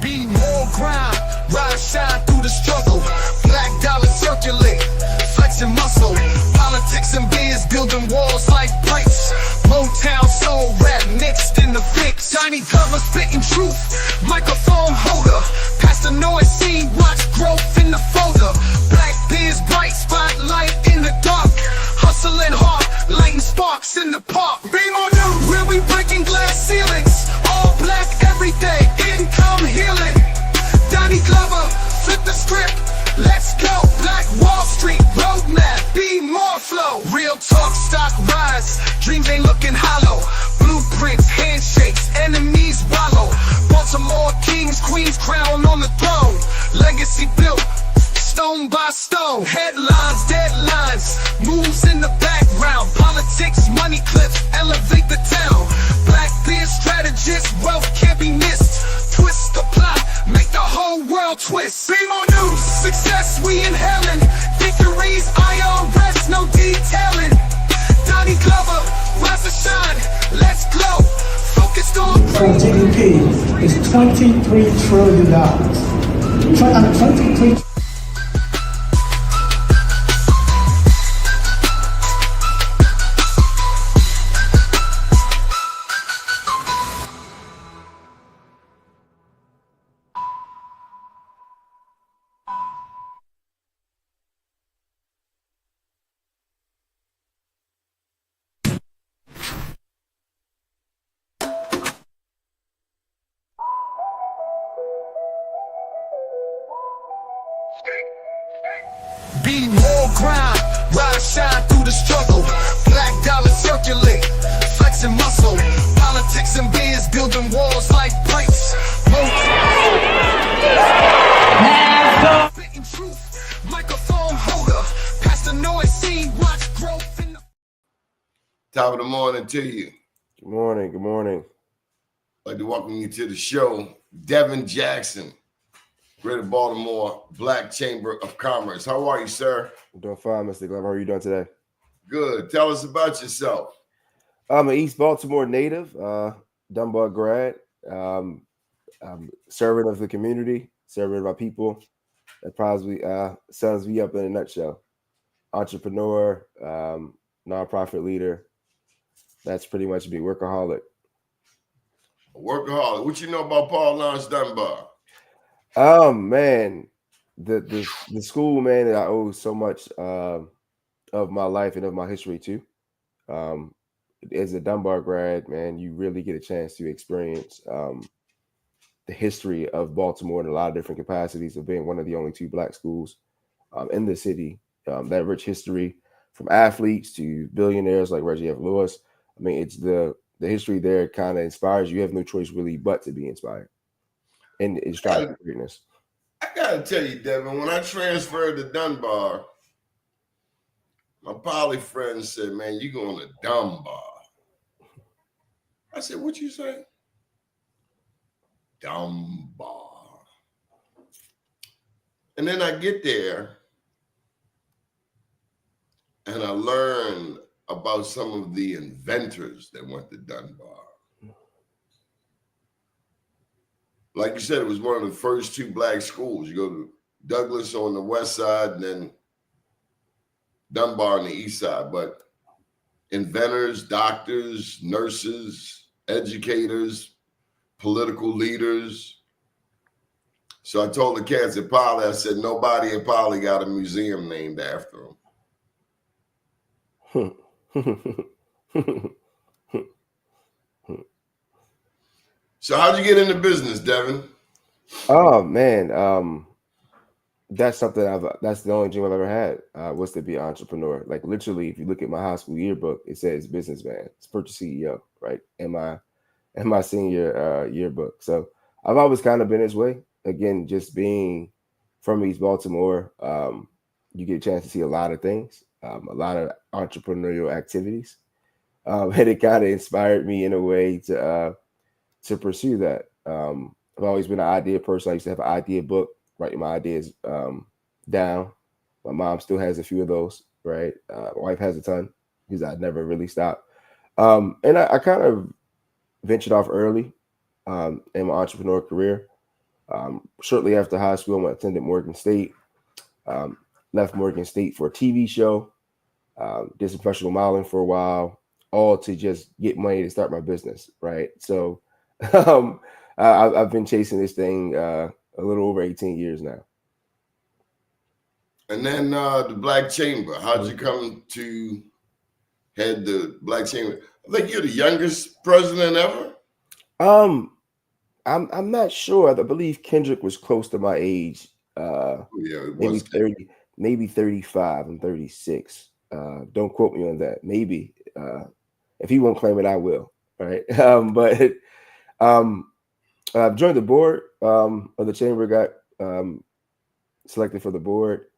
Be more grind, rise, shine through the struggle. Black dollar circulate, flexing muscle. Politics and biz building walls like bricks. Motown soul rap mixed in the fix. Tiny cover spitting truth, microphone holder. Past the noise scene, watch growth in the folder. Black biz bright, spotlight in the dark. Hustling hard, lighting sparks in the park. Be more new, where we breaking glass ceilings. All black every day, income healing. Donnie Glover, flip the script, let's go. Black Wall Street roadmap, be more flow. Real talk, stock rise, dreams ain't looking hollow. Blueprints, handshakes, enemies wallow. Baltimore kings, queens, crown on the throne. Legacy built, stone by stone. Headlines, deadlines, moves in the background. Politics, money clips, elevate the town. Black biz strategists, wealth can't be missed. Twist the plot, make the whole world twist. Be more news, success we inhaling. Victories, IRS, no detailing. Donnie Glover, rise to shine, let's glow. Focused on for GDP is $23 trillion. 23 Be more grind, rise, shine through the struggle. Black dollar circulate, flexing muscle. Politics and biz building walls like bricks. Spitting truth, microphone holder. Past the noise scene, watch growth in the... Top of the morning to you. Good morning. Good morning. I'd like to welcome you to the show, Devin Jackson, Greater Baltimore Black Chamber of Commerce. How are you, sir? I'm doing fine, Mr. Glover. How are you doing today? Good. Tell us about yourself. I'm an East Baltimore native, Dunbar grad, servant of the community, servant of our people. That probably sums me up in a nutshell. Entrepreneur, nonprofit leader. That's pretty much me, workaholic. A workaholic. What you know about Paul Launch Dunbar? Man, the school, man, that I owe so much of my life and of my history to. As a Dunbar grad, man, you really get a chance to experience the history of Baltimore in a lot of different capacities of being one of the only two Black schools in the city. That rich history from athletes to billionaires like Reggie F. Lewis. I mean, it's the history there kind of inspires you. You have no choice really but to be inspired. And it's driving for greatness. I gotta tell you, Devin, when I transferred to Dunbar, my poly friend said, "Man, you going to Dunbar?" I said, "What you say?" Dunbar. And then I get there and I learn about some of the inventors that went to Dunbar. Like you said, it was one of the first two Black schools. You go to Douglas on the west side and then Dunbar on the east side. But inventors, doctors, nurses, educators, political leaders. So I told the cats at Poly, I said, nobody at Poly got a museum named after them. So how'd you get into business, Devin? Oh man, that's something that's the only dream I've ever had, was to be an entrepreneur. Like literally, if you look at my high school yearbook, it says businessman, spurge CEO, right? In my senior yearbook. So I've always kind of been this way. Again, just being from East Baltimore, you get a chance to see a lot of things, a lot of entrepreneurial activities. And it kind of inspired me in a way to pursue that. I've always been an idea person. I used to have an idea book, writing my ideas down. My mom still has a few of those, right? My wife has a ton because I never really stopped. And I kind of ventured off early in my entrepreneur career. Shortly after high school, I attended Morgan State. Left Morgan State for a TV show. Did some professional modeling for a while, all to just get money to start my business. Right. So I've been chasing this thing a little over 18 years now. And then the Black Chamber. How'd you come to head the Black Chamber? I think you're the youngest president ever. I'm not sure. I believe Kendrick was close to my age. Yeah, it Maybe was 30, maybe 35. I'm 36. Don't quote me on that. Maybe if he won't claim it, I will. All right. But I've joined the board of the chamber. Got selected for the board.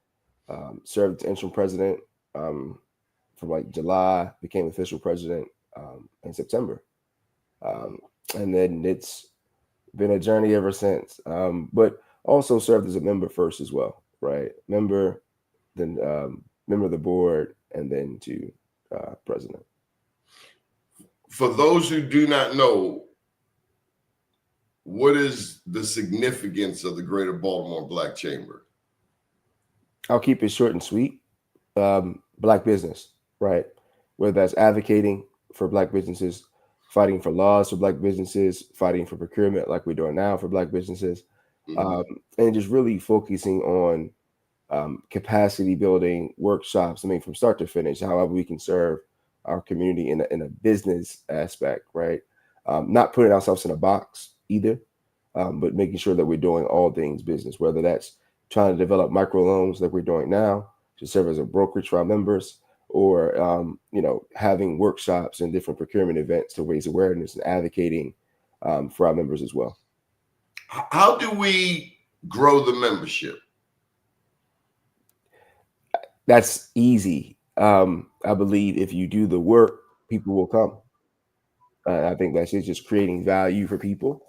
Served as interim president from like July. Became official president in September. And then it's been a journey ever since. But also served as a member first as well, right? Member, then member of the board, and then to president. For those who do not know, what is the significance of the Greater Baltimore Black Chamber? I'll keep it short and sweet. Black business, right? Whether that's advocating for Black businesses, fighting for laws for Black businesses, fighting for procurement like we're doing now for Black businesses, and just really focusing on capacity building workshops. I mean, from start to finish, however we can serve our community in a business aspect, right? Not putting ourselves in a box either, but making sure that we're doing all things business, whether that's trying to develop microloans like we're doing now to serve as a brokerage for our members, or having workshops and different procurement events to raise awareness and advocating for our members as well. How do we grow the membership? That's easy. I believe if you do the work, people will come. I think that's just creating value for people,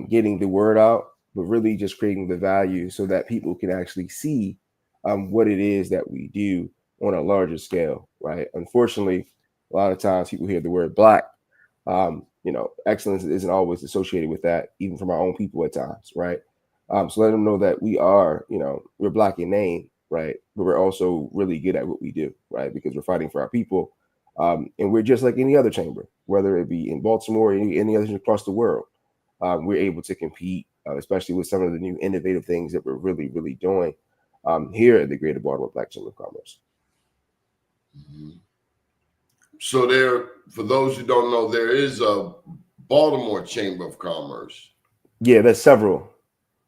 getting the word out, but really just creating the value so that people can actually see what it is that we do on a larger scale, right? Unfortunately, a lot of times people hear the word Black. Excellence isn't always associated with that, even from our own people at times, right? So let them know that we are, we're Black in name, right? But we're also really good at what we do, right? Because we're fighting for our people. And we're just like any other chamber, whether it be in Baltimore or any other across the world. We're able to compete, especially with some of the new innovative things that we're really, really doing here at the Greater Baltimore Black Chamber of Commerce. So for those who don't know, there is a Baltimore Chamber of Commerce. Yeah, there's several.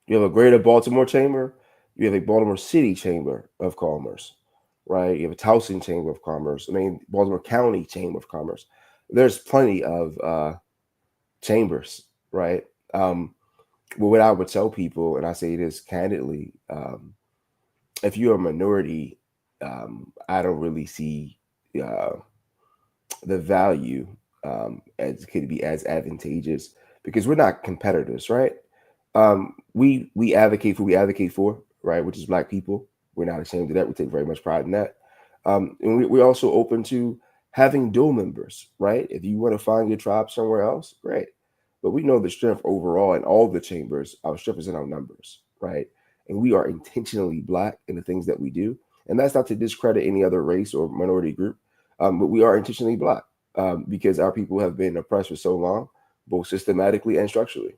You have a Greater Baltimore Chamber. You have a Baltimore City Chamber of Commerce, right? You have a Towson Chamber of Commerce. I mean, Baltimore County Chamber of Commerce. There's plenty of chambers, right? But what I would tell people, and I say this candidly, if you're a minority, I don't really see the value as could be as advantageous, because we're not competitors, right? We advocate for what we advocate for, right? Which is Black people. We're not ashamed of that. We take very much pride in that. And we're also open to having dual members, right? If you want to find your tribe somewhere else, great. But we know the strength overall in all the chambers, our strength is in our numbers, right? And we are intentionally Black in the things that we do. And that's not to discredit any other race or minority group, but we are intentionally Black because our people have been oppressed for so long, both systematically and structurally.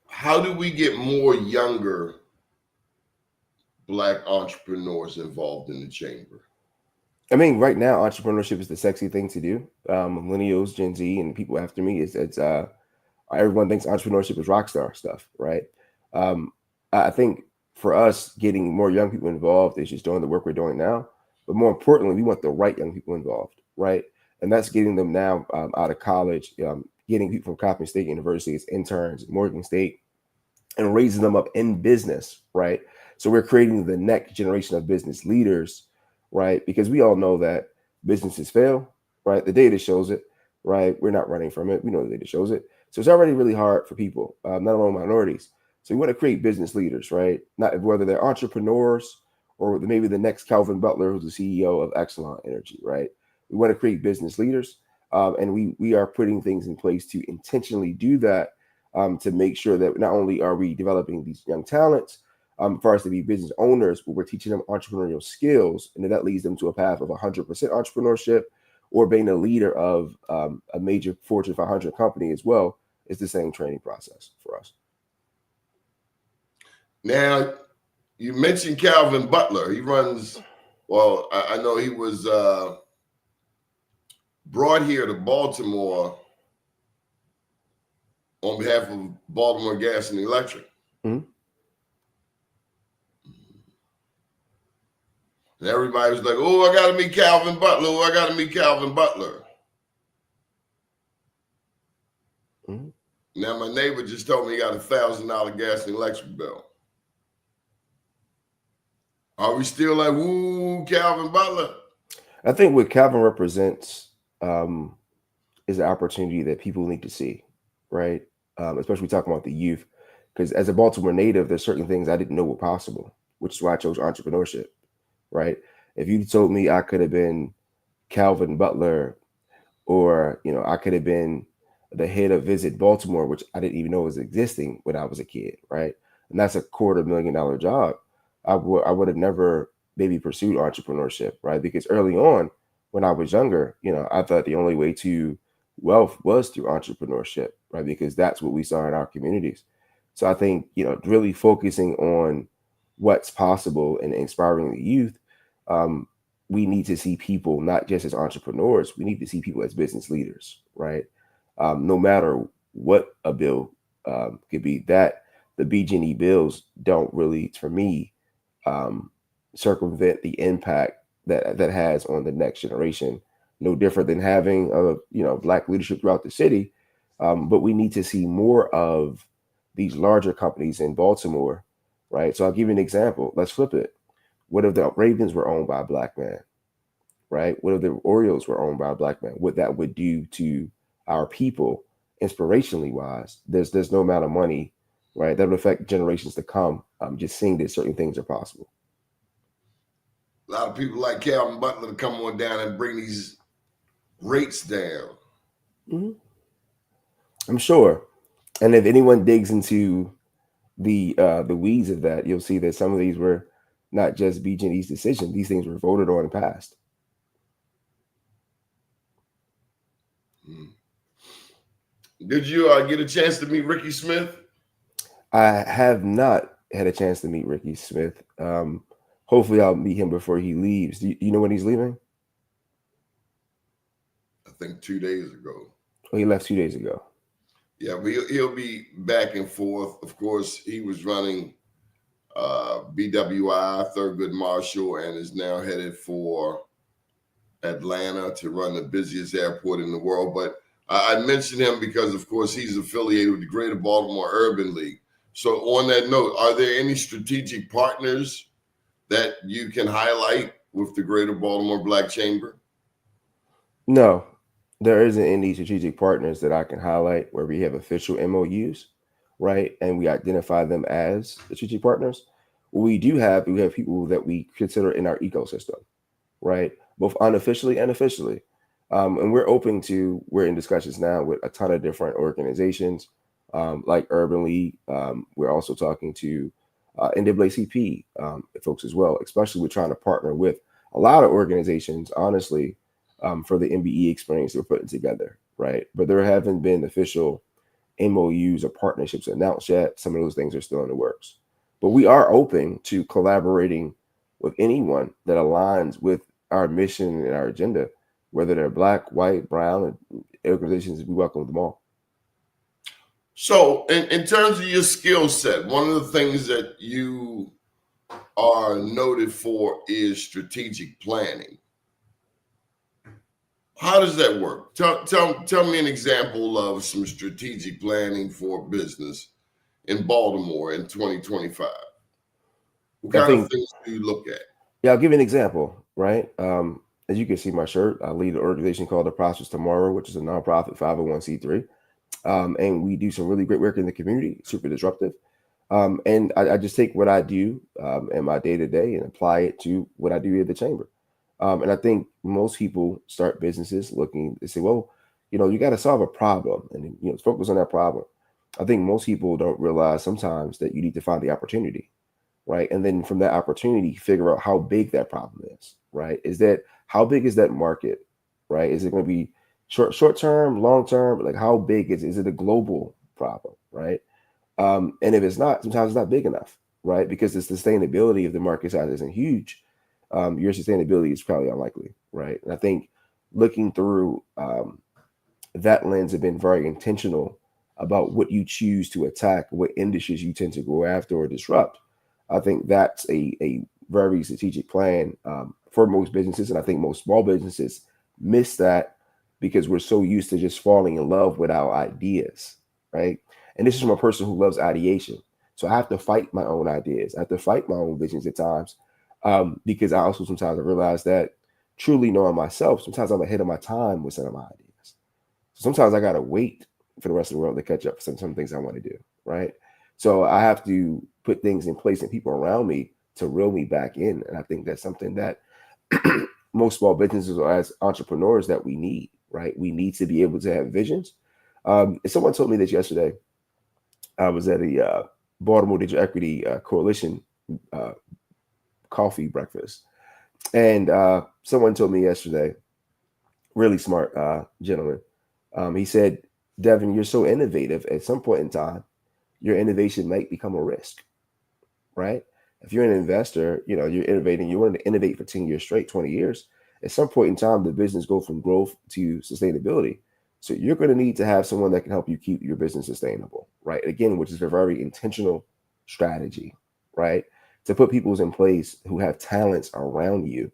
How do we get more younger Black entrepreneurs involved in the chamber? I mean, right now, entrepreneurship is the sexy thing to do. Millennials, Gen Z, and people after me, it's everyone thinks entrepreneurship is rock star stuff, right? I think for us, getting more young people involved is just doing the work we're doing now. But more importantly, we want the right young people involved, right? And that's getting them now out of college, getting people from Coppin State University as interns, Morgan State, and raising them up in business, right? So we're creating the next generation of business leaders, right? Because we all know that businesses fail, right? The data shows it, right? We're not running from it. We know the data shows it. So it's already really hard for people, not only minorities. So we want to create business leaders, right? Not whether they're entrepreneurs or maybe the next Calvin Butler, who's the CEO of Exelon Energy, right? We want to create business leaders, and we are putting things in place to intentionally do that, to make sure that not only are we developing these young talents for us to be business owners, but we're teaching them entrepreneurial skills, and that leads them to a path of 100% entrepreneurship, or being a leader of a major Fortune 500 company as well. Is the same training process for us. Now, you mentioned Calvin Butler. He runs, well, I know he was brought here to Baltimore on behalf of Baltimore Gas and Electric. Mm-hmm. And everybody was like, oh, I got to meet Calvin Butler. Oh, I got to meet Calvin Butler. Mm-hmm. Now, my neighbor just told me he got a $1,000 gas and electric bill. Are we still like, woo, Calvin Butler? I think what Calvin represents is an opportunity that people need to see, right? Especially talking about the youth, because as a Baltimore native, there's certain things I didn't know were possible, which is why I chose entrepreneurship, right? If you told me I could have been Calvin Butler, or I could have been the head of Visit Baltimore, which I didn't even know was existing when I was a kid, right? And that's a $250,000 job. I would have never maybe pursued entrepreneurship, right? Because early on, when I was younger, I thought the only way to wealth was through entrepreneurship, right? Because that's what we saw in our communities. So I think, really focusing on what's possible and inspiring the youth, we need to see people not just as entrepreneurs, we need to see people as business leaders, right? No matter what a bill could be, that the BG&E bills don't really, for me, circumvent the impact that has on the next generation. No different than having Black leadership throughout the city, but we need to see more of these larger companies in Baltimore, right? So I'll give you an example. Let's flip it. What if the Ravens were owned by a Black man, right? What if the Orioles were owned by a Black man? What that would do to our people, inspirationally wise. There's no amount of money, right, that would affect generations to come. Just seeing that certain things are possible. A lot of people like Calvin Butler to come on down and bring these rates down. Mm-hmm. I'm sure. And if anyone digs into the weeds of that, you'll see that some of these were not just BG&E's decision. These things were voted on and passed. Did you get a chance to meet Ricky Smith? I have not had a chance to meet Ricky Smith. Hopefully I'll meet him before he leaves. Do you know when he's leaving? I think 2 days ago. Oh, he left 2 days ago. Yeah, but he'll be back and forth. Of course, he was running BWI, Thurgood Marshall, and is now headed for Atlanta to run the busiest airport in the world. But I mentioned him because, of course, he's affiliated with the Greater Baltimore Urban League. So on that note, are there any strategic partners that you can highlight with the Greater Baltimore Black Chamber? No, there isn't any strategic partners that I can highlight where we have official MOUs, right? And we identify them as strategic partners. We have people that we consider in our ecosystem, right? Both unofficially and officially. And we're in discussions now with a ton of different organizations, like Urban League. We're also talking to NAACP folks as well, especially we're trying to partner with a lot of organizations, honestly, for the MBE experience we're putting together, right? But there haven't been official MOUs or partnerships announced yet. Some of those things are still in the works. But we are open to collaborating with anyone that aligns with our mission and our agenda, whether they're Black, white, brown, and organizations, we welcome them all. So in terms of your skill set, one of the things that you are noted for is strategic planning. How does that work? Tell me an example of some strategic planning for business in Baltimore in 2025. What kind of things do you look at? Yeah, I'll give you an example, right? As you can see my shirt, I lead an organization called the Prosperous Tomorrow, which is a nonprofit 501c3. And we do some really great work in the community, super disruptive. And I just take what I do in my day to day and apply it to what I do at the chamber. And I think most people start businesses looking, they say, well, you got to solve a problem and focus on that problem. I think most people don't realize sometimes that you need to find the opportunity, right? And then from that opportunity, figure out how big that problem is, right? How big is that market, right? Is it going to be short term, long term? Like how big is it a global problem, right? And if it's not, sometimes it's not big enough, right? Because the sustainability of the market size isn't huge. Your sustainability is probably unlikely, right? And I think looking through that lens have been very intentional about what you choose to attack, what industries you tend to go after or disrupt. I think that's a very strategic plan for most businesses. And I think most small businesses miss that because we're so used to just falling in love with our ideas, right? And this is from a person who loves ideation. So I have to fight my own ideas. I have to fight my own visions at times because I also sometimes realize that truly knowing myself, sometimes I'm ahead of my time with some of my ideas. Sometimes I gotta wait for the rest of the world to catch up for some things I want to do, right? So I have to put things in place and people around me to reel me back in. And I think that's something that most small businesses or as entrepreneurs that we need, right? We need to be able to have visions. And someone told me this yesterday. I was at a Baltimore Digital Equity Coalition uh, coffee breakfast, and someone told me yesterday, really smart gentleman. He said, Devin, you're so innovative. At some point in time, your innovation might become a risk, right? If you're an investor, you're innovating, you want to innovate for 10 years straight, 20 years. At some point in time, the business goes from growth to sustainability. So you're going to need to have someone that can help you keep your business sustainable, right? Again, which is a very intentional strategy, right? To put people in place who have talents around you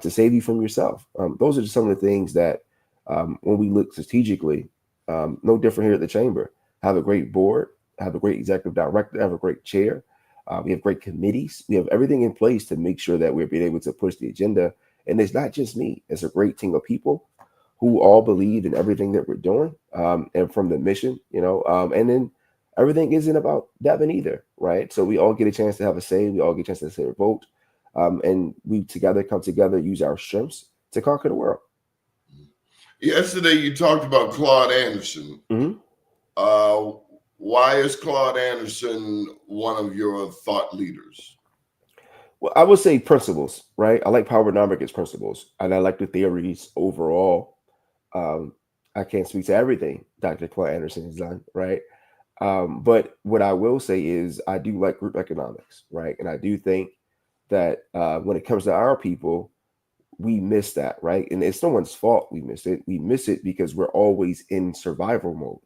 to save you from yourself. Those are just some of the things that when we look strategically, no different here at the chamber. Have a great board, have a great executive director, have a great chair. We have great committees. We have everything in place to make sure that we're being able to push the agenda. And it's not just me, it's a great team of people who all believe in everything that we're doing and from the mission, and then everything isn't about Devin either, right? So we all get a chance to have a say. We all get a chance to say a vote. And we together come together, use our strengths to conquer the world. Yesterday, you talked about Claude Anderson. Mm-hmm. Why is Claude Anderson one of your thought leaders? Well, I would say principles, right? I like power as principles, and I like the theories overall. Um, I can't speak to everything Dr. Claude Anderson has done, right? But what I will say is I do like group economics, right? And I do think that when it comes to our people, we miss that, right? And it's no one's fault we miss it. We miss it because we're always in survival mode,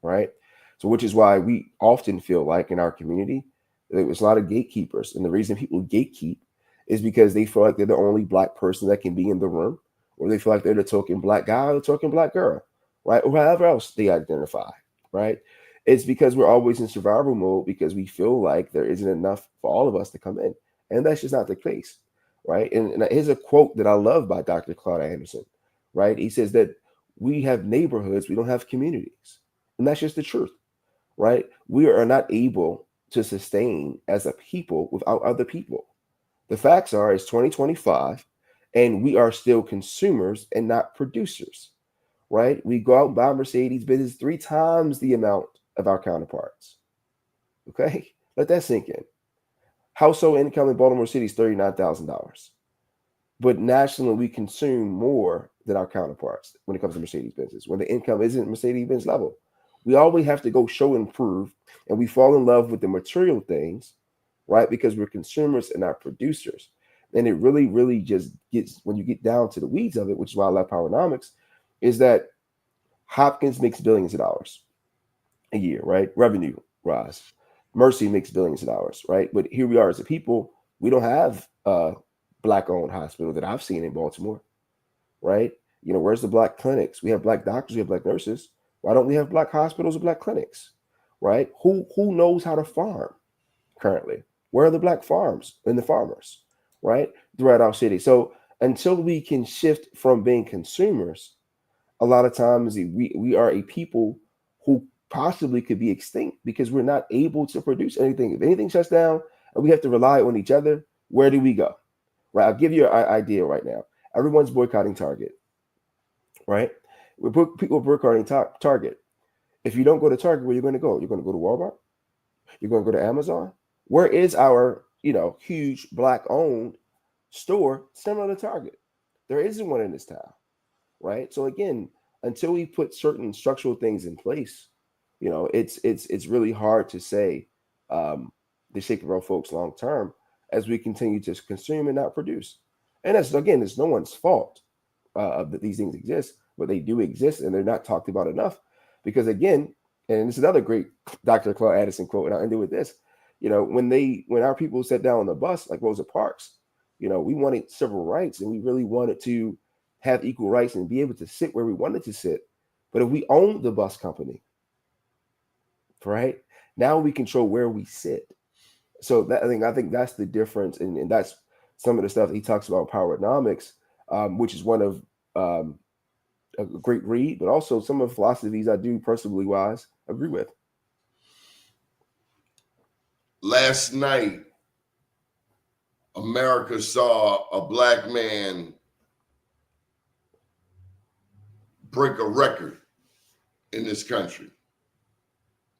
right? So, which is why we often feel like in our community, there's a lot of gatekeepers. And the reason people gatekeep is because they feel like they're the only Black person that can be in the room, or they feel like they're the token Black guy or the token Black girl, right? Or however else they identify, right? It's because we're always in survival mode because we feel like there isn't enough for all of us to come in. And that's just not the case, right? And here's a quote that I love by Dr. Claude Anderson, right? He says that we have neighborhoods, we don't have communities. And that's just the truth, right? We are not able to sustain as a people without other people. The facts are it's 2025 and we are still consumers and not producers, right? We go out and buy Mercedes Benz 3 times the amount of our counterparts. Okay, let that sink in. Household income in Baltimore City is $39,000, but nationally we consume more than our counterparts when it comes to Mercedes Benzes. When the income isn't Mercedes Benz level, we always have to go show and prove, and we fall in love with the material things, right? Because we're consumers and not producers. And it really, really just gets when you get down to the weeds of it, which is why I love Powernomics, is that Hopkins makes billions of dollars a year, right? Revenue rise. Mercy makes billions of dollars, right? But here we are as a people, we don't have a Black-owned hospital that I've seen in Baltimore, right? Where's the Black clinics? We have Black doctors, we have Black nurses. Why don't we have Black hospitals or Black clinics, right? Who knows how to farm currently? Where are the Black farms and the farmers, right? Throughout our city. So until we can shift from being consumers, a lot of times we are a people who possibly could be extinct because we're not able to produce anything. If anything shuts down and we have to rely on each other, where do we go? Right. I'll give you an idea right now. Everyone's boycotting Target, right? People are boycotting Target. If you don't go to Target, where you're going to go? You're going to go to Walmart? You're going to go to Amazon? Where is our, huge Black-owned store similar to Target? There isn't one in this town, right? So again, until we put certain structural things in place, it's really hard to say the shape of our folks long term as we continue to consume and not produce. And that's, again, it's no one's fault that these things exist, but they do exist and they're not talked about enough. Because again, and this is another great Dr. Claude Addison quote, and I'll end it with this. When our people sat down on the bus, like Rosa Parks, we wanted civil rights and we really wanted to have equal rights and be able to sit where we wanted to sit. But if we owned the bus company, right, now we control where we sit. So that, I think that's the difference. And that's some of the stuff that he talks about Powernomics, which is one of a great read, but also some of the philosophies I do personally wise agree with. Last night, America saw a Black man break a record in this country.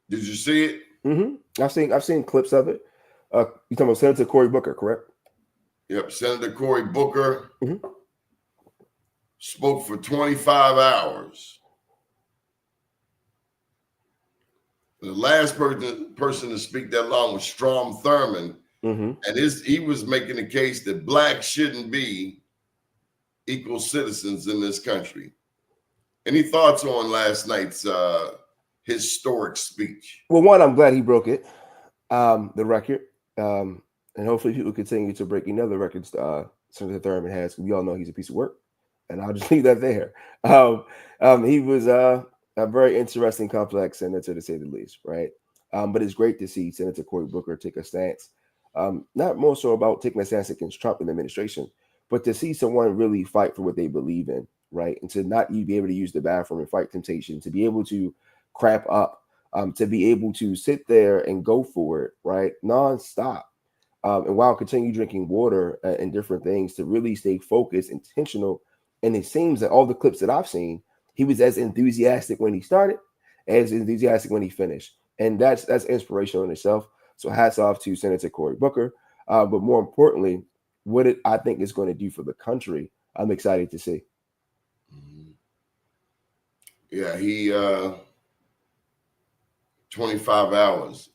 Did you see it? Mm-hmm. I've seen clips of it. You talking about Senator Cory Booker, correct? Yep, Senator Cory Booker spoke for 25 hours. The last person to speak that long was Strom Thurmond, and he was making the case that Blacks shouldn't be equal citizens in this country. Any thoughts on last night's historic speech? Well, one, I'm glad he broke it, the record, and hopefully people continue to break another records Senator Thurmond has. We all know he's a piece of work, and I'll just leave that there. He was a very interesting, complex senator, to say the least, right? But it's great to see Senator Cory Booker take a stance, not more so about taking a stance against Trump and the administration, but to see someone really fight for what they believe in, right? And to not be able to use the bathroom and fight temptation, to be able to crap up, to be able to sit there and go for it, right? Nonstop. And while continue drinking water and different things, to really stay focused, intentional. And it seems that all the clips that I've seen, he was as enthusiastic when he started, as enthusiastic when he finished. And that's inspirational in itself. So hats off to Senator Cory Booker. But more importantly, what I think is going to do for the country, I'm excited to see. Yeah, he 25 hours.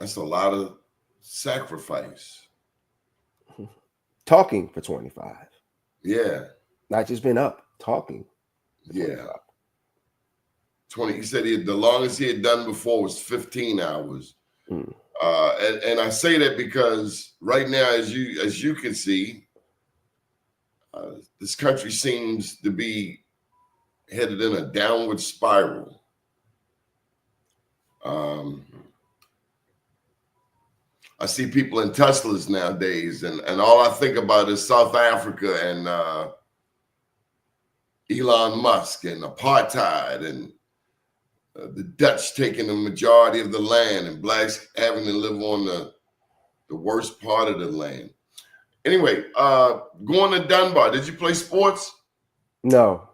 That's a lot of sacrifice. Talking for 25. Yeah. Not just been up, talking. Yeah. 20. He said the longest he had done before was 15 hours. And I say that because right now, as you can see, this country seems to be headed in a downward spiral. I see people in Teslas nowadays, and all I think about is South Africa and Elon Musk and apartheid and the Dutch taking the majority of the land and Blacks having to live on the worst part of the land. Anyway, going to Dunbar. Did you play sports? No.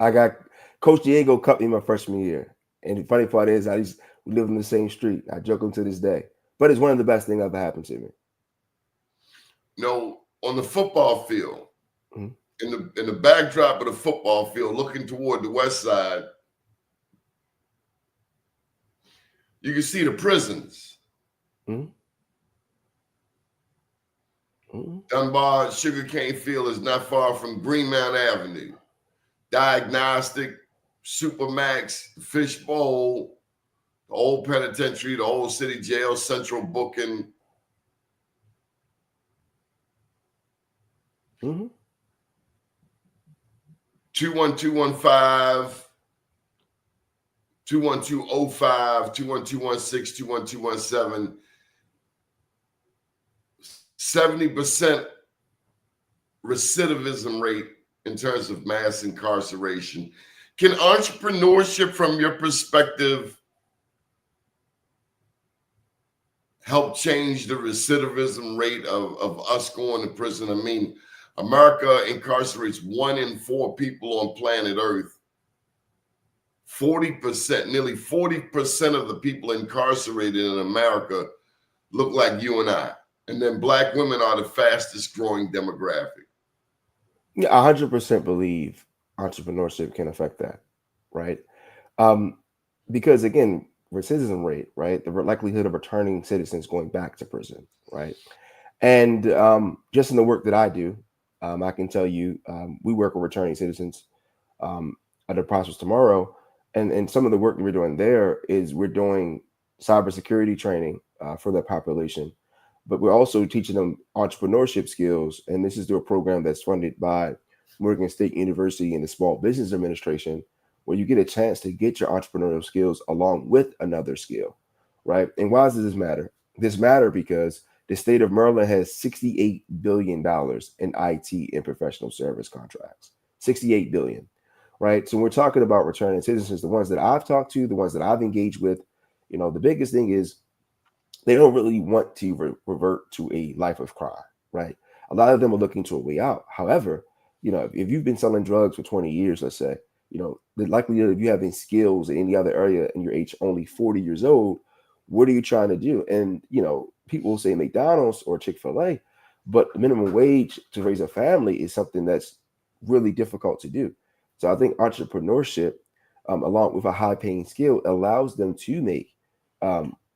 I got Coach Diego cut me my freshman year. And the funny part is we live in the same street. I joke him to this day. But it's one of the best things ever happened to me. On the football field, in the backdrop of the football field, looking toward the west side, you can see the prisons. Dunbar Sugarcane Field is not far from Greenmount Avenue. Diagnostic, Supermax, Fishbowl, the old penitentiary, the old city jail, central booking. 21215, 21205, 21216, 21217. 70% recidivism rate in terms of mass incarceration. Can entrepreneurship, from your perspective, help change the recidivism rate of us going to prison? I mean, America incarcerates 1 in 4 people on planet Earth. 40%, nearly 40% of the people incarcerated in America look like you and I. And then Black women are the fastest growing demographic. Yeah, 100% believe entrepreneurship can affect that, right? Because again, recidivism rate, right? The likelihood of returning citizens going back to prison, right? And just in the work that I do, I can tell you, we work with returning citizens under Prosperous Tomorrow, and some of the work that we're doing there is we're doing cybersecurity training for that population, but we're also teaching them entrepreneurship skills, and this is through a program that's funded by Morgan State University and the Small Business Administration, where you get a chance to get your entrepreneurial skills along with another skill, right? And why does this matter? This matter because the state of Maryland has $68 billion in IT and professional service contracts. 68 billion, right? So when we're talking about returning citizens, the ones that I've talked to, the ones that I've engaged with, the biggest thing is they don't really want to revert to a life of crime, right? A lot of them are looking to a way out. However, if you've been selling drugs for 20 years, let's say, the likelihood of you having skills in any other area and your age only 40 years old, what are you trying to do? And, people will say McDonald's or Chick-fil-A, but the minimum wage to raise a family is something that's really difficult to do. So I think entrepreneurship, along with a high paying skill, allows them to make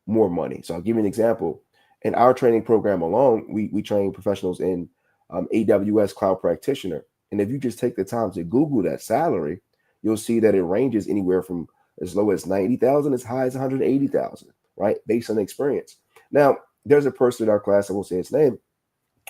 more money. So I'll give you an example. In our training program alone, we train professionals in AWS cloud practitioner. And if you just take the time to Google that salary, you'll see that it ranges anywhere from as low as 90,000 as high as 180,000, right? Based on experience. Now, there's a person in our class, I won't say his name,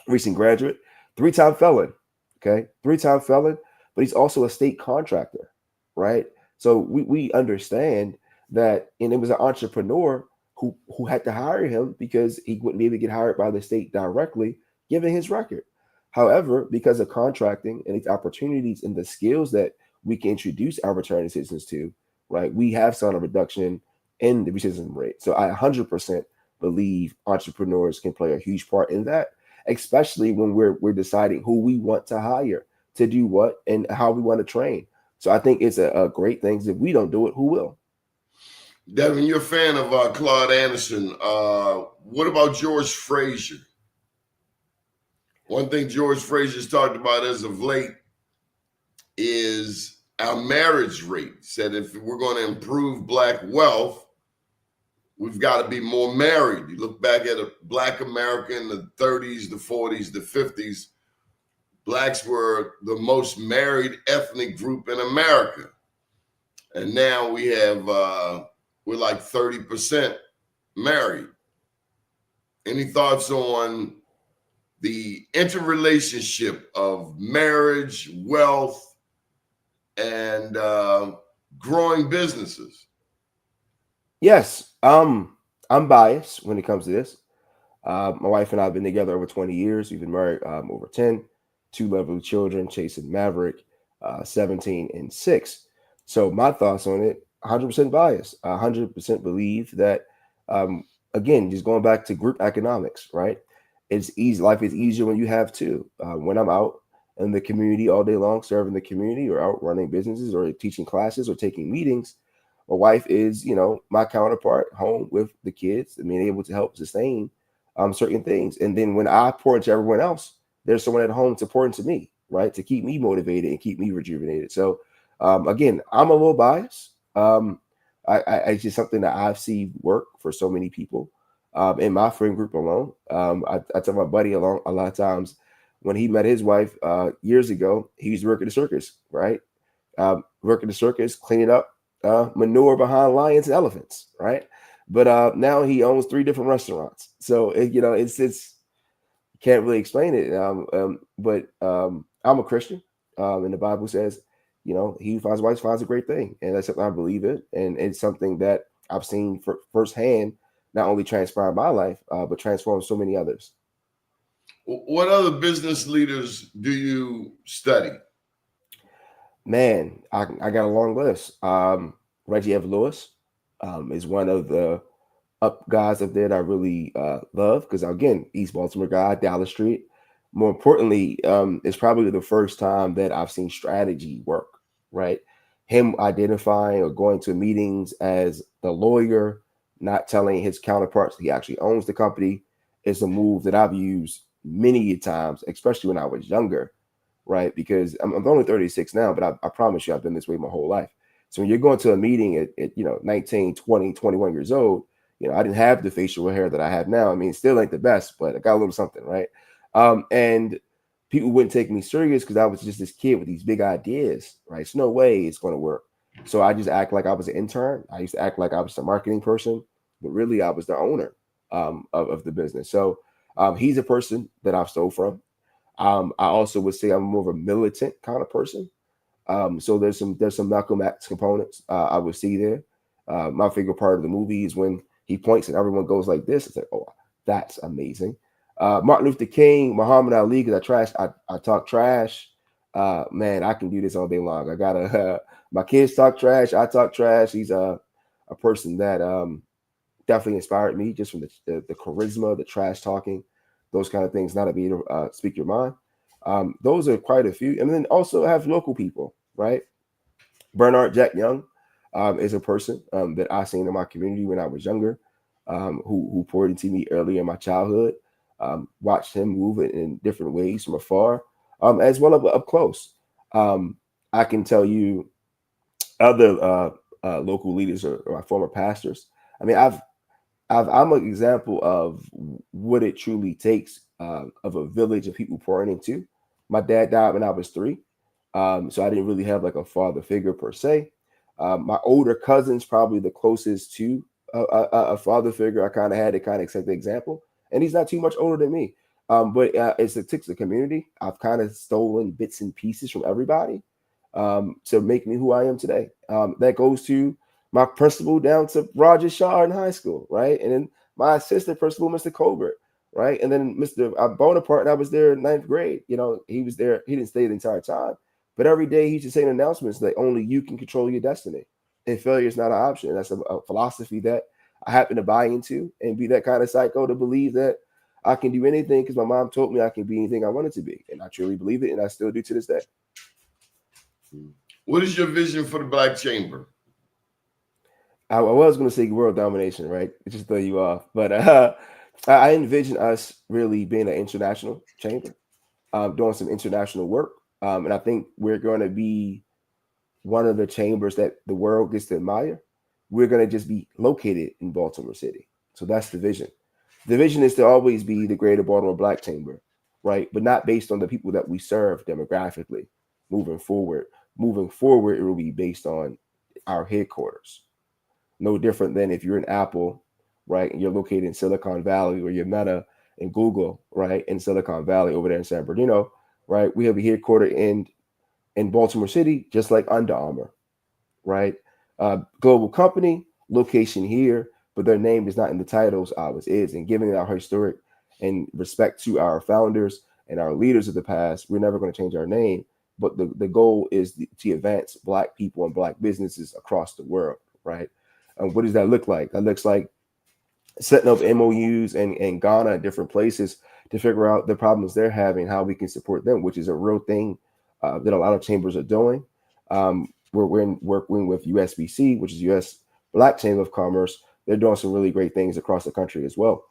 recent graduate, 3-time felon, okay? 3-time felon, but he's also a state contractor, right? So we understand that, and it was an entrepreneur who had to hire him because he wouldn't be able to get hired by the state directly, given his record. However, because of contracting and these opportunities and the skills that we can introduce our returning citizens to, right, we have seen a reduction in the recidivism rate. So I 100% believe entrepreneurs can play a huge part in that, especially when we're deciding who we want to hire to do what and how we want to train. So I think it's a great thing. If we don't do it, who will? Devin, you're a fan of Claude Anderson. What about George Frazier? One thing George Frazier's talked about as of late is our marriage rate. Said if we're going to improve Black wealth, we've got to be more married. You look back at a Black America in the 30s, the 40s, the 50s, Blacks were the most married ethnic group in America. And now we have, we're like 30% married. Any thoughts on the interrelationship of marriage, wealth, and growing businesses? Yes, I'm biased when it comes to this. My wife and I have been together over 20 years. We've been married over 10, 2 lovely children, Chase and Maverick, 17 and 6. So my thoughts on it, 100% biased. 100% believe that, again, just going back to group economics, right? It's easy. Life is easier when you have two. When I'm out in the community all day long, serving the community or out running businesses or teaching classes or taking meetings, my wife is, my counterpart home with the kids and being able to help sustain certain things. And then when I pour into everyone else, there's someone at home to pour into me, right? To keep me motivated and keep me rejuvenated. So again, I'm a little biased. It's just something that I've seen work for so many people in my friend group alone. I tell my buddy a lot of times when he met his wife years ago, he used to work at the circus, right? Work at the circus, cleaning up manure behind lions and elephants, right? But now he owns 3 different restaurants. So it's can't really explain it. But I'm a Christian, and the Bible says, he who finds a wife finds a great thing, and that's something I believe in, and it's something that I've seen firsthand, not only transpire my life, but transform so many others. What other business leaders do you study? Man, I got a long list. Reggie F. Lewis is one of the up guys up there that I really love because again, East Baltimore guy, Dallas Street. More importantly, it's probably the first time that I've seen strategy work. Right, him identifying or going to meetings as the lawyer, not telling his counterparts he actually owns the company, is a move that I've used many times, especially when I was younger. Right, because I'm only 36 now, but I promise you, I've been this way my whole life. So when you're going to a meeting at 19, 20, 21 years old, I didn't have the facial hair that I have now. I mean, still ain't the best, but I got a little something, right? And people wouldn't take me serious because I was just this kid with these big ideas, right? It's no way it's going to work. So I just act like I was an intern. I used to act like I was a marketing person, but really I was the owner of the business. So he's a person that I've stole from. I also would say I'm more of a militant kind of person. So there's some Malcolm X components I would see there. My favorite part of the movie is when he points and everyone goes like this. It's like, oh, that's amazing. Martin Luther King, Muhammad Ali, because I talk trash. Man, I can do this all day long. I gotta my kids talk trash. I talk trash. He's a person that definitely inspired me just from the charisma, the trash talking, those kind of things. Not to be able to speak your mind. Those are quite a few, and then also have local people, right? Bernard Jack Young is a person that I seen in my community when I was younger, who poured into me early in my childhood. Watched him move it in different ways from afar, as well as up close. Um, I can tell you other local leaders or former pastors. I mean, I'm an example of what it truly takes of a village of people pouring into. My dad died when I was 3, so I didn't really have like a father figure per se. My older cousin's probably the closest to a father figure I kind of had to kind of set the example, and he's not too much older than me. But it takes the community. I've kind of stolen bits and pieces from everybody to make me who I am today. That goes to my principal down to Roger Shaw in high school, right? And then my assistant principal, Mr. Colbert, right? And then Mr. Bonaparte, and I was there in 9th grade. He was there. He didn't stay the entire time, but every day he used to say announcements that only you can control your destiny, and failure is not an option. That's a philosophy that I happen to buy into and be that kind of psycho to believe that I can do anything because my mom told me I can be anything I wanted to be, and I truly believe it, and I still do to this day. What is your vision for the Black Chamber? I was going to say world domination, right? It just throw you off, but I envision us really being an international chamber, doing some international work, and I think we're going to be one of the chambers that the world gets to admire. We're going to just be located in Baltimore City, so that's the vision. The vision is to always be the Greater Baltimore Black Chamber, right? But not based on the people that we serve demographically. Moving forward, it will be based on our headquarters, no different than if you're an Apple, right, and you're located in Silicon Valley, or you're Meta and Google, right, in Silicon Valley over there in San Bernardino, right? We have a headquarter in Baltimore City, just like Under Armour, right? Global company, location here, but their name is not in the titles. Ours is, and giving our historic and respect to our founders and our leaders of the past, we're never going to change our name. But the goal is to advance Black people and Black businesses across the world, right? What does that look like? That looks like setting up MOUs and Ghana and different places to figure out the problems they're having, how we can support them, which is a real thing that a lot of chambers are doing. We're working with USBC, which is U.S. Black Chamber of Commerce. They're doing some really great things across the country as well.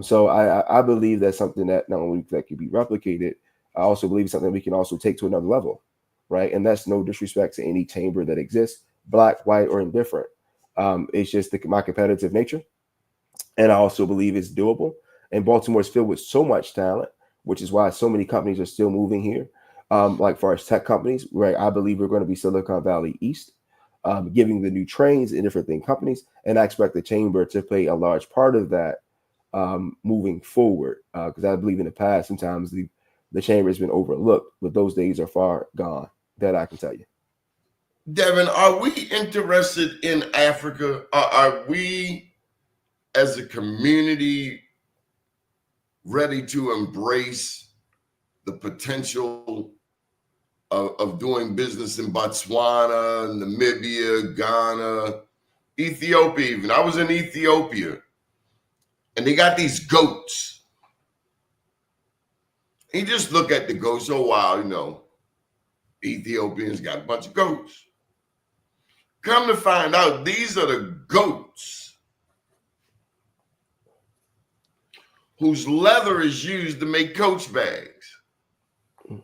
So I believe that's something that not only that could be replicated, I also believe it's something we can also take to another level, right? And that's no disrespect to any chamber that exists, Black, white, or indifferent. It's just my competitive nature. And I also believe it's doable. And Baltimore is filled with so much talent, which is why so many companies are still moving here. Like far as tech companies, right? I believe we're going to be Silicon Valley East, giving the new trains and different thing companies. And I expect the chamber to play a large part of that moving forward. Because I believe in the past, sometimes the chamber has been overlooked, but those days are far gone. That I can tell you. Devin, are we interested in Africa? Are we as a community ready to embrace the potential of doing business in Botswana, Namibia, Ghana, Ethiopia even. I was in Ethiopia, and they got these goats. And you just look at the goats, oh wow, Ethiopians got a bunch of goats. Come to find out, these are the goats whose leather is used to make Coach bags. A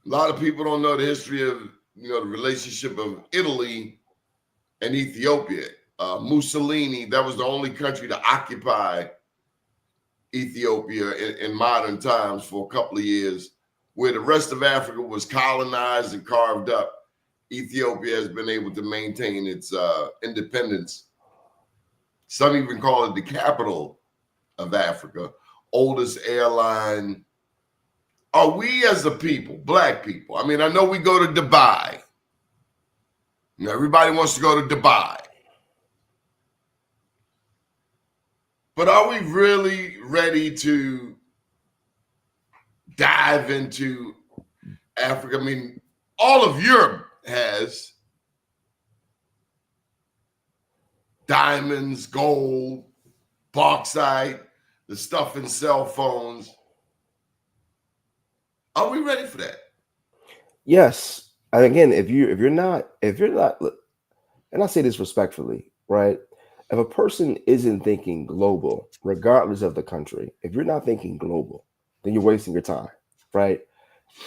lot of people don't know the history of, the relationship of Italy and Ethiopia. Mussolini, that was the only country to occupy Ethiopia in modern times for a couple of years, where the rest of Africa was colonized and carved up. Ethiopia has been able to maintain its independence. Some even call it the capital of Africa, oldest airline. Are we as a people, Black people? I mean, I know we go to Dubai. Everybody wants to go to Dubai. But are we really ready to dive into Africa? I mean, all of Europe has diamonds, gold, bauxite, the stuff in cell phones. Are we ready for that? Yes. And again, if you're not, and I say this respectfully, right? If a person isn't thinking global, regardless of the country, if you're not thinking global, then you're wasting your time, right?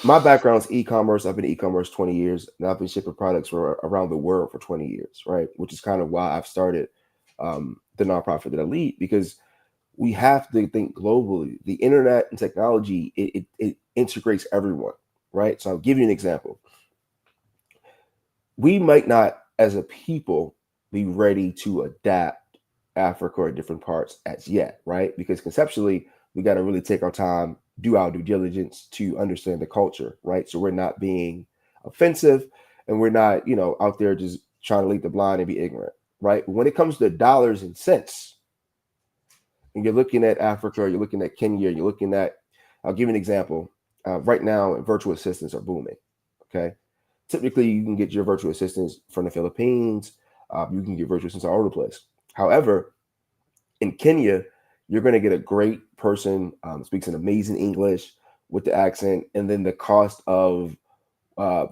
My background is e-commerce. I've been in e-commerce 20 years, and I've been shipping products around the world for 20 years, right? Which is kind of why I've started the nonprofit that I lead, because we have to think globally. The internet and technology, it integrates everyone, right? So I'll give you an example. We might not, as a people, be ready to adapt Africa or different parts as yet, right? Because conceptually, we got to really take our time, do our due diligence to understand the culture, right? So we're not being offensive, and we're not, out there just trying to lead the blind and be ignorant, right? But when it comes to dollars and cents, and you're looking at Africa, or you're looking at Kenya, you're looking at, I'll give you an example. Right now, virtual assistants are booming, okay? Typically, you can get your virtual assistants from the Philippines. You can get virtual assistants all over the place. However, in Kenya, you're going to get a great person, speaks an amazing English with the accent, and then the cost of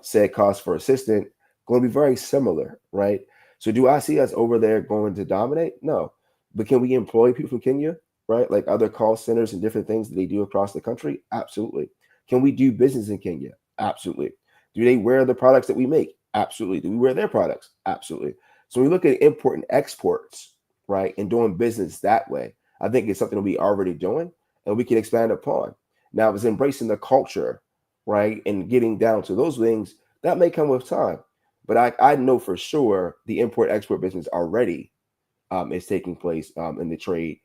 said cost for assistant going to be very similar, right? So do I see us over there going to dominate? No. But can we employ people from Kenya, right? Like other call centers and different things that they do across the country? Absolutely. Can we do business in Kenya? Absolutely. Do they wear the products that we make? Absolutely. Do we wear their products? Absolutely. So we look at import and exports, right, and doing business that way. I think it's something that we already doing and we can expand upon. Now, it's embracing the culture, right, and getting down to those things that may come with time. But I know for sure the import export business already is taking place in the trade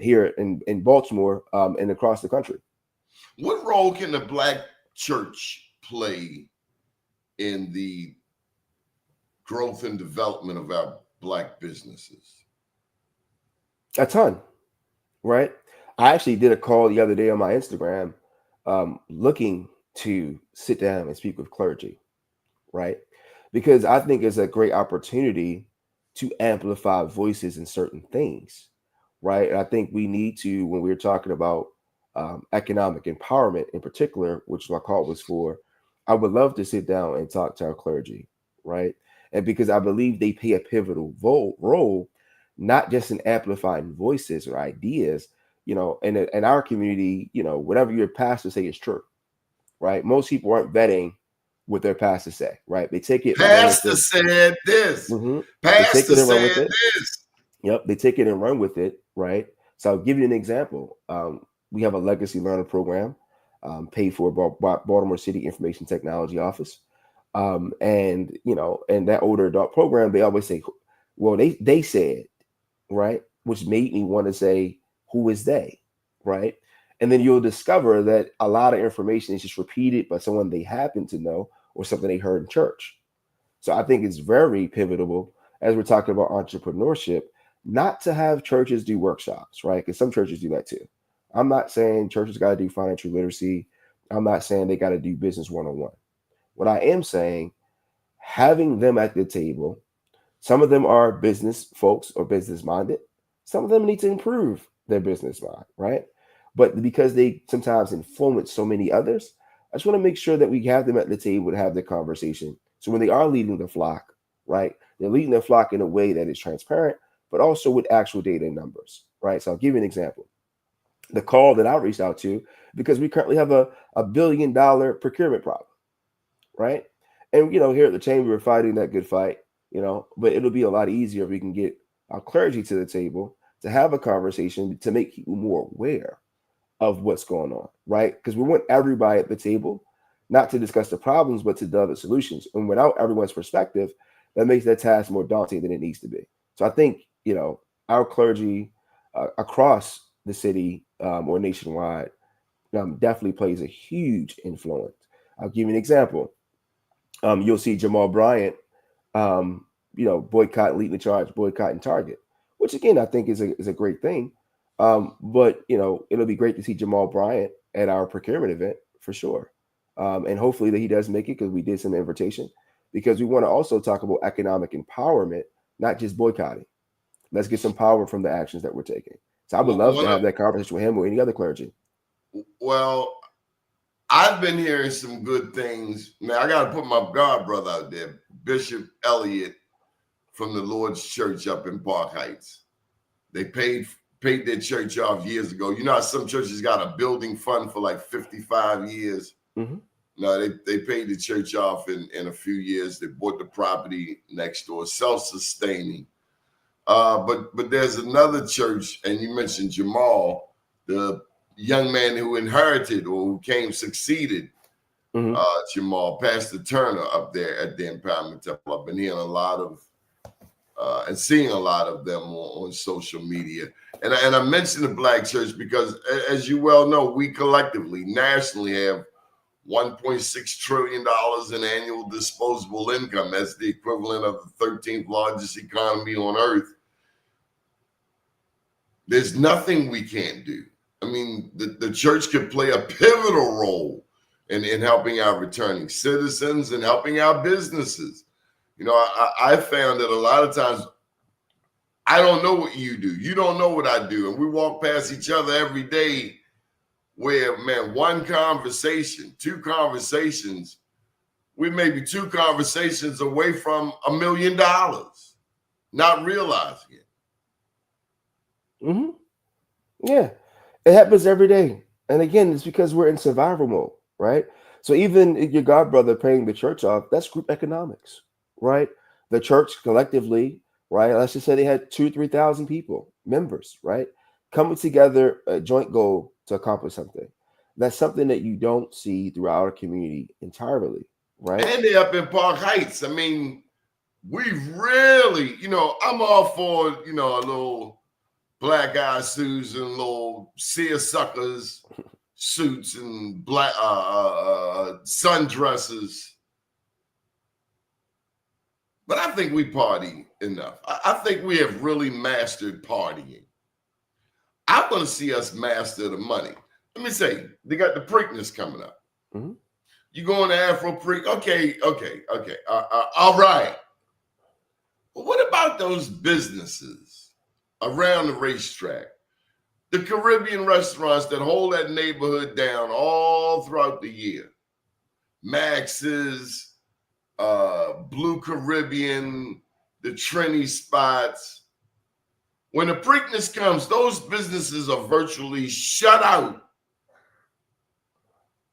here in Baltimore and across the country. What role can the Black church play in the growth and development of our Black businesses? A ton, right? I actually did a call the other day on my Instagram looking to sit down and speak with clergy, right? Because I think it's a great opportunity to amplify voices in certain things, right? And I think we need to, when we're talking about economic empowerment in particular, which my call was for, I would love to sit down and talk to our clergy, right? And because I believe they play a pivotal role, not just in amplifying voices or ideas, in our community, whatever your pastor say is true, right? Most people aren't vetting what their pastor say, right? They take it. Pastor said this. Mm-hmm. Pastor said this. Yep, they take it and run with it, right? So I'll give you an example. We have a legacy learner program paid for by Baltimore City Information Technology Office. And that older adult program, they always say, well, they said, right? Which made me want to say, who is they, right? And then you'll discover that a lot of information is just repeated by someone they happen to know or something they heard in church. So I think it's very pivotal as we're talking about entrepreneurship, not to have churches do workshops, right? Because some churches do that too. I'm not saying churches got to do financial literacy. I'm not saying they got to do business one-on-one. What I am saying, having them at the table, some of them are business folks or business minded. Some of them need to improve their business mind, right? But because they sometimes influence so many others, I just want to make sure that we have them at the table to have the conversation. So when they are leading the flock, right, they're leading the flock in a way that is transparent, but also with actual data and numbers, right? So I'll give you an example. The call that I reached out to, because we currently have a $1 billion procurement problem, right? And here at the chamber, we're fighting that good fight, but it'll be a lot easier if we can get our clergy to the table to have a conversation to make people more aware of what's going on, right? Because we want everybody at the table, not to discuss the problems, but to develop solutions. And without everyone's perspective, that makes that task more daunting than it needs to be. So I think, our clergy across the city or nationwide definitely plays a huge influence. I'll give you an example. You'll see Jamal Bryant, boycott, leading the charge, boycotting Target, which again I think is a great thing. But it'll be great to see Jamal Bryant at our procurement event for sure, and hopefully that he does make it because we did some invitation because we want to also talk about economic empowerment, not just boycotting. Let's get some power from the actions that we're taking. So I would love to have that conversation with him or any other clergy. Well, I've been hearing some good things. Now I got to put my god brother out there, Bishop Elliott from the Lord's Church up in Park Heights. They paid their church off years ago. You know how some churches got a building fund for like 55 years? Mm-hmm. No, they paid the church off in a few years. They bought the property next door, self-sustaining. But there's another church, and you mentioned Jamal, the young man who inherited or who succeeded Jamal, Pastor Turner up there at the Empowerment Temple. I've been hearing a lot of and seeing a lot of them on social media. And I mentioned the Black church because, as you well know, we collectively, nationally, have $1.6 trillion in annual disposable income. That's the equivalent of the 13th largest economy on earth. There's nothing we can't do. I mean, the church could play a pivotal role in helping our returning citizens and helping our businesses. I found that a lot of times I don't know what you do. You don't know what I do. And we walk past each other every day where, man, one conversation, two conversations, we may be two conversations away from $1 million, not realizing it. Mm-hmm. Yeah, it happens every day. And again, it's because we're in survival mode, right? So even if your godbrother paying the church off, that's group economics, right? The church collectively, right? Let's just say they had 2,000-3,000 people, members, right? Coming together, a joint goal to accomplish something. That's something that you don't see throughout our community entirely, right? And they up in Park Heights. I mean, we've really, I'm all for, a little black eye suits and little seersuckers suits and black sundresses. But I think we party enough. I think we have really mastered partying. I want to see us master the money. Let me say, they got the Preakness coming up. Mm-hmm. You going to Afro Preak? Okay. All right. But what about those businesses around the racetrack? The Caribbean restaurants that hold that neighborhood down all throughout the year. Max's, Blue Caribbean, the Trini spots. When the Preakness comes, those businesses are virtually shut out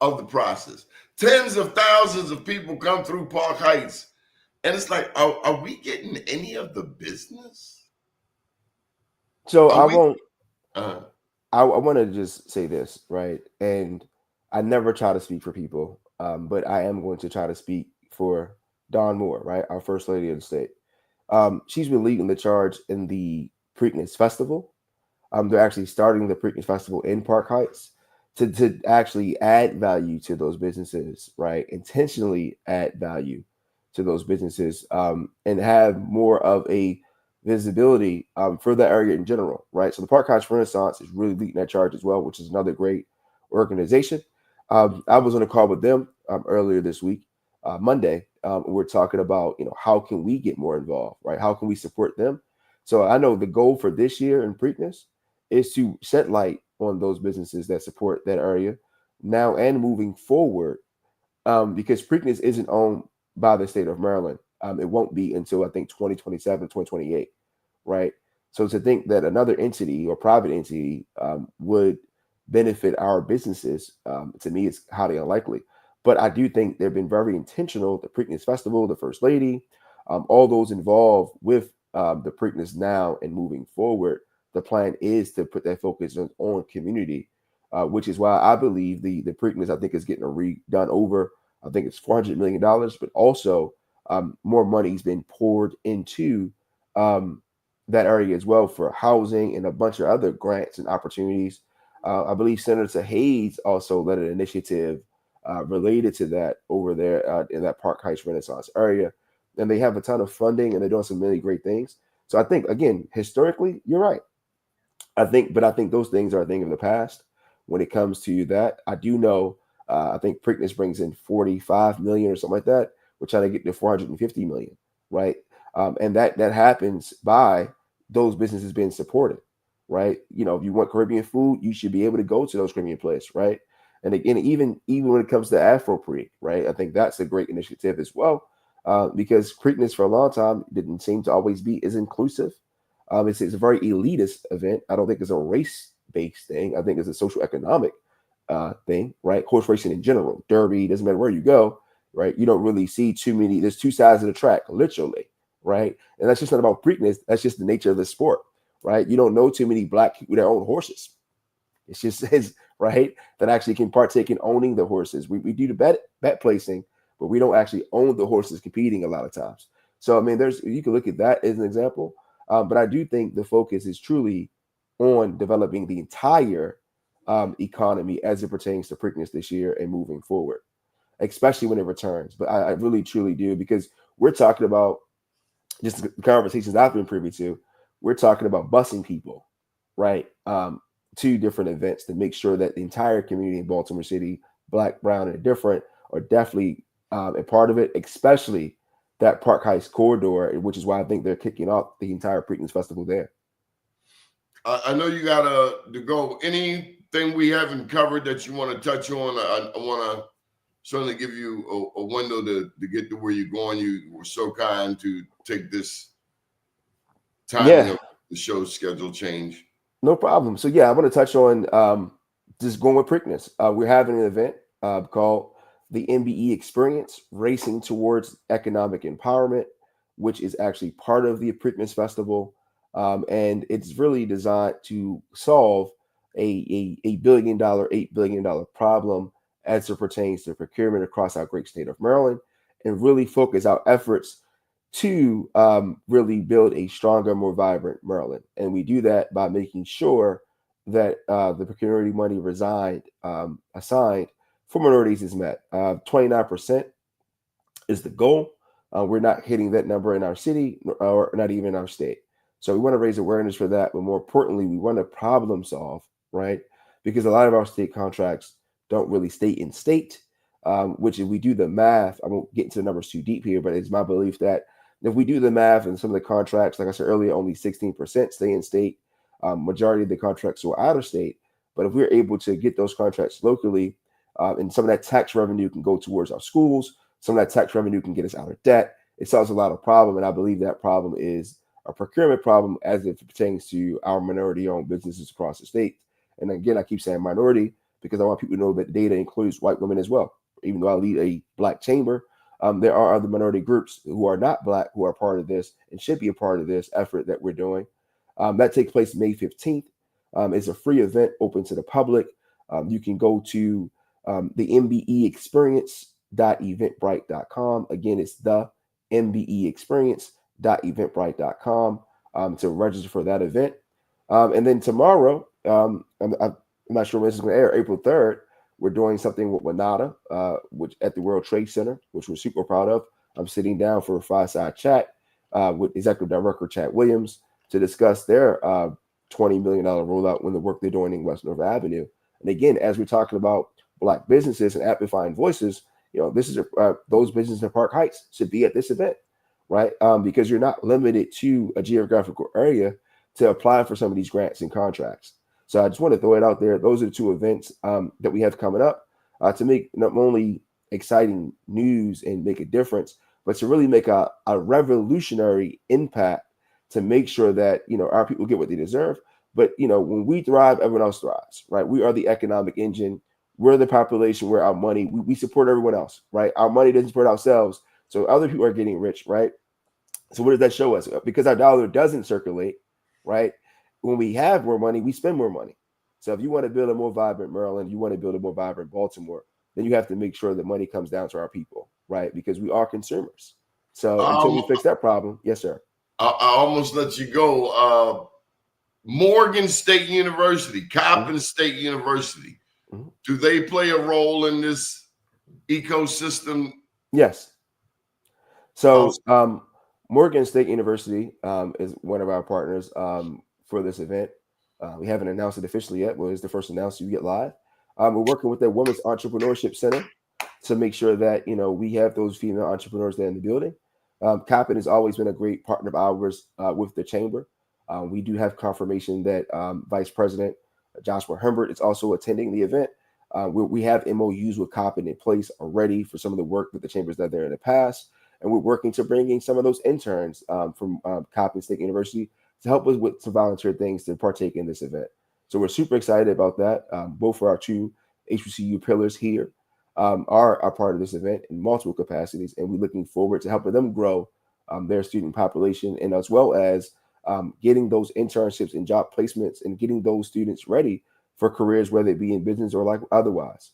of the process. Tens of thousands of people come through Park Heights, and it's like, are we getting any of the business? So I want to just say this, right? And I never try to speak for people, but I am going to try to speak for Dawn Moore, right? Our First Lady of the state. She's been leading the charge in the Preakness Festival. They're actually starting the Preakness Festival in Park Heights to actually add value to those businesses, right? Intentionally add value to those businesses and have more of a visibility for the area in general, right? So the Park Heights Renaissance is really leading that charge as well, which is another great organization. I was on a call with them earlier this week, Monday. We're talking about, how can we get more involved, right? How can we support them? So I know the goal for this year in Preakness is to set light on those businesses that support that area now and moving forward, because Preakness isn't owned by the state of Maryland. It won't be until I think 2027, 2028, right? So to think that another entity or private entity would benefit our businesses, to me, is highly unlikely. But I do think they've been very intentional. The Preakness Festival, the First Lady, all those involved with the Preakness now and moving forward. The plan is to put that focus on community, which is why I believe the Preakness, I think, is getting redone over. I think it's $400 million, but also more money has been poured into that area as well for housing and a bunch of other grants and opportunities. I believe Senator Hayes also led an initiative related to that over there in that Park Heights Renaissance area. And they have a ton of funding and they're doing some really great things. So I think, again, historically, you're right. I think those things are a thing of the past when it comes to that. I do know, I think Preakness brings in 45 million or something like that. We're trying to get to 450 million, right? And that happens by those businesses being supported, right? If you want Caribbean food, you should be able to go to those Caribbean places, right? And again, even when it comes to Afro Creek, right? I think that's a great initiative as well, because Preakness for a long time didn't seem to always be as inclusive. It's a very elitist event. I don't think it's a race-based thing. I think it's a social economic thing, right? Horse racing in general, Derby, doesn't matter where you go, right? You don't really see too many. There's two sides of the track, literally, right? And that's just not about Preakness. That's just the nature of the sport, right? You don't know too many black people that own horses. It's just says, right, that actually can partake in owning the horses. We do the bet placing, but we don't actually own the horses competing a lot of times. So, I mean, you can look at that as an example. But I do think the focus is truly on developing the entire economy as it pertains to Preakness this year and moving forward, especially when it returns. But I really, truly do, because we're talking about just the conversations I've been privy to. We're talking about busing people, right, to different events to make sure that the entire community in Baltimore City, Black, brown, and different, are definitely a part of it, especially that Park Heights corridor, which is why I think they're kicking off the entire Preakness Festival there. I know you got to go. Anything we haven't covered that you want to touch on? I want to certainly give you a window to get to where you're going. You were so kind to take this timing of the show schedule change. No problem. So, I want to touch on just going with Preakness. We're having an event called the MBE Experience, Racing Towards Economic Empowerment, which is actually part of the Preakness Festival. And it's really designed to solve a $8 billion problem as it pertains to procurement across our great state of Maryland, and really focus our efforts to really build a stronger, more vibrant Maryland. And we do that by making sure that the procurement money assigned for minorities is met. 29% is the goal. We're not hitting that number in our city or not even in our state. So we want to raise awareness for that. But more importantly, we want to problem solve, right? Because a lot of our state contracts don't really stay in state, which if we do the math, I won't get into the numbers too deep here, but it's my belief that if we do the math and some of the contracts, like I said earlier, only 16% stay in state, majority of the contracts are out of state. But if we're able to get those contracts locally, and some of that tax revenue can go towards our schools, some of that tax revenue can get us out of debt, it solves a lot of problem. And I believe that problem is a procurement problem as it pertains to our minority-owned businesses across the state. And again, I keep saying minority because I want people to know that data includes white women as well. Even though I lead a Black chamber, there are other minority groups who are not Black who are part of this and should be a part of this effort that we're doing. That takes place May 15th. It's a free event open to the public. You can go to the mbeexperience.eventbrite.com. Again, it's the mbeexperience.eventbrite.com to register for that event. And then tomorrow, I'm not sure when this is going to air, April 3rd, we're doing something with Winata, which at the World Trade Center, which we're super proud of. I'm sitting down for a fireside chat with Executive Director Chad Williams to discuss their $20 million rollout when the work they're doing in West North Avenue. And again, as we're talking about Black businesses and amplifying voices, this is those businesses in Park Heights should be at this event, right? Because you're not limited to a geographical area to apply for some of these grants and contracts. So I just want to throw it out there. Those are the two events that we have coming up to make not only exciting news and make a difference, but to really make a revolutionary impact to make sure that, our people get what they deserve. But, when we thrive, everyone else thrives, right? We are the economic engine. We're the population where our money, we support everyone else, right? Our money doesn't support ourselves. So other people are getting rich, right? So what does that show us? Because our dollar doesn't circulate, right? When we have more money, we spend more money. So if you want to build a more vibrant Maryland, you want to build a more vibrant Baltimore, then you have to make sure that money comes down to our people, right? Because we are consumers. So until we fix that problem, yes, sir. I almost let you go. Morgan State University, Coppin State University, do they play a role in this ecosystem? Yes. So Morgan State University is one of our partners for this event. We haven't announced it officially yet, but it's the first announcement you get live. We're working with the Women's Entrepreneurship Center to make sure that, we have those female entrepreneurs there in the building. Coppin has always been a great partner of ours with the chamber. We do have confirmation that Vice President Joshua Humbert is also attending the event. We have MOUs with Coppin in place already for some of the work that the chamber's done there in the past. And we're working to bring in some of those interns from Coppin State University to help us with some volunteer things to partake in this event. So we're super excited about that. Both of our two HBCU pillars here are part of this event in multiple capacities. And we're looking forward to helping them grow their student population, and as well as getting those internships and job placements and getting those students ready for careers, whether it be in business or like otherwise.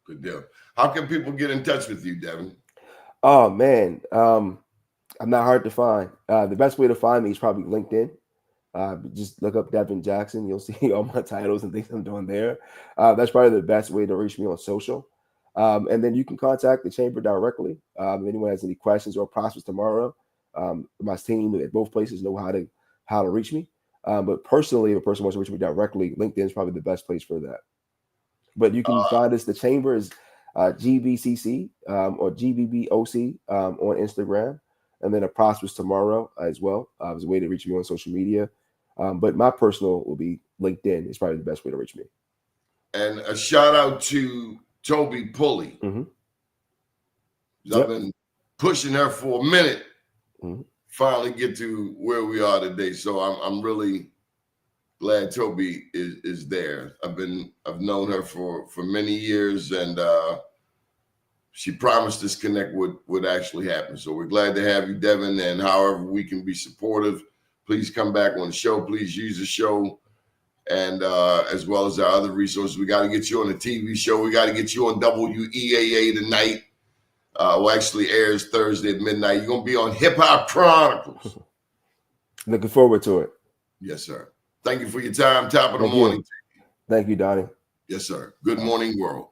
Good deal. How can people get in touch with you, Devin? Oh, man. I'm not hard to find. The best way to find me is probably LinkedIn. Just look up Devin Jackson. You'll see all my titles and things I'm doing there. That's probably the best way to reach me on social. And then you can contact the chamber directly. If anyone has any questions or Prosperous tomorrow, my team at both places know how to reach me. But personally, if a person wants to reach me directly, LinkedIn is probably the best place for that. But you can find us. The chamber is GBCC or GBBOC on Instagram, and then a Prosperous tomorrow as well. As a way to reach me on social media. But my personal will be LinkedIn. It's probably the best way to reach me. And a shout out to Toby Pulley. I've been pushing her for a minute. Finally get to where we are today. So I'm really glad Toby is there. I've known her for many years, and she promised this connect would actually happen. So we're glad to have you, Devin, and however we can be supportive, please come back on the show. Please use the show, and as well as our other resources. We got to get you on a TV show. We got to get you on WEAA tonight. Well, actually airs Thursday at midnight. You're going to be on Hip Hop Chronicles. Looking forward to it. Yes, sir. Thank you for your time. Top of the morning. Thank you, Doni. Yes, sir. Good morning, world.